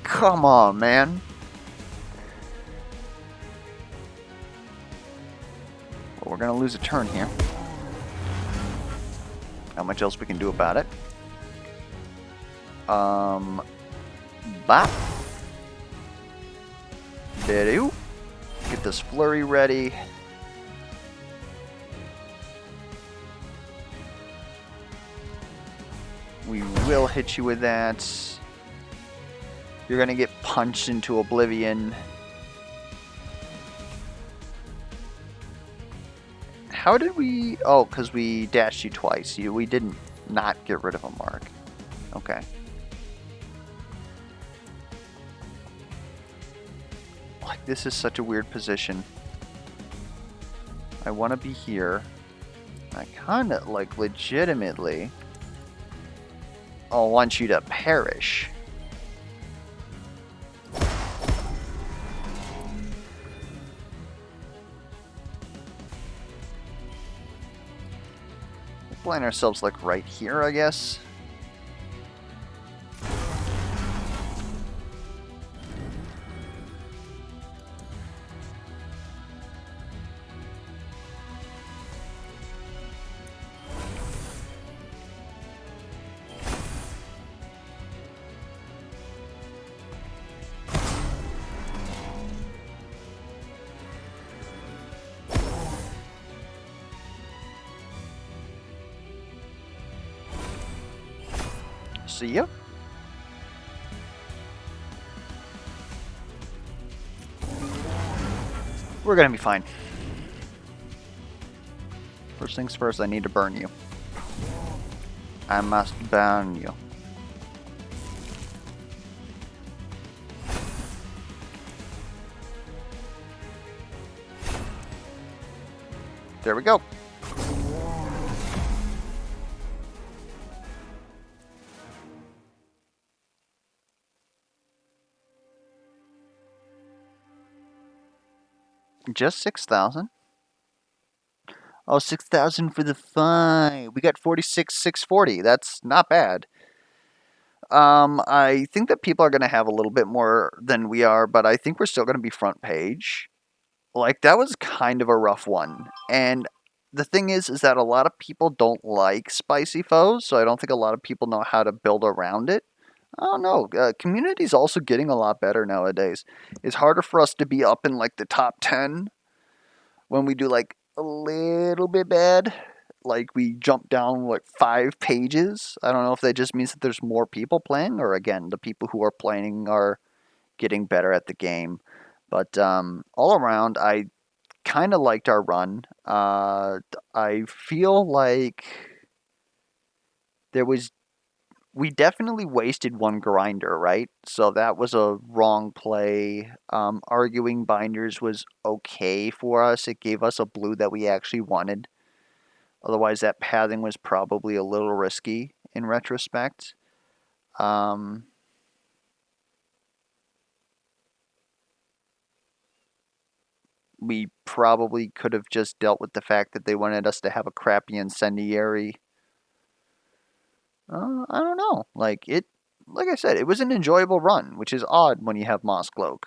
S1: Come on, man. Well, we're gonna lose a turn here. Not much else we can do about it. Bop. Did-do. Get this flurry ready. We will hit you with that. You're gonna get punched into oblivion. How did we... Oh, because we dashed you twice. We didn't not get rid of a mark. Okay. Like, this is such a weird position. I want to be here. I kind of, like, legitimately... I want you to perish. We'll line ourselves like right here, I guess. See ya. We're gonna be fine. First things first, I need to burn you. I must burn you. There we go. Just 6,000? Oh, 6,000 for the fine. We got 46,640. That's not bad. I think that people are going to have a little bit more than we are, but I think we're still going to be front page. Like, that was kind of a rough one. And the thing is that a lot of people don't like spicy foes, so I don't think a lot of people know how to build around it. I don't know. Community's also getting a lot better nowadays. It's harder for us to be up in like the top 10 when we do like a little bit bad. Like we jump down like 5 pages. I don't know if that just means that there's more people playing, or again, the people who are playing are getting better at the game. But all around, I kind of liked our run. I feel like there was we definitely wasted one grinder, right? So that was a wrong play. Arguing binders was okay for us. It gave us a blue that we actually wanted. Otherwise, that pathing was probably a little risky in retrospect. Um, we probably could have just dealt with the fact that they wanted us to have a crappy incendiary. I don't know. Like I said, it was an enjoyable run, which is odd when you have Mosscloak.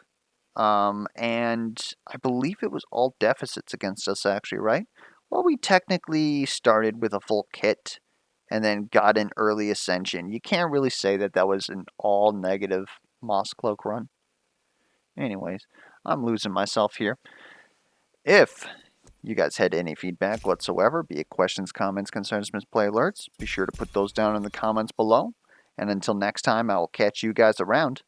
S1: And I believe it was all deficits against us, actually, right? Well, we technically started with a full kit and then got an early ascension. You can't really say that that was an all negative Mosscloak run. Anyways, I'm losing myself here. If you guys had any feedback whatsoever, be it questions, comments, concerns, misplay alerts, be sure to put those down in the comments below. And until next time, I will catch you guys around.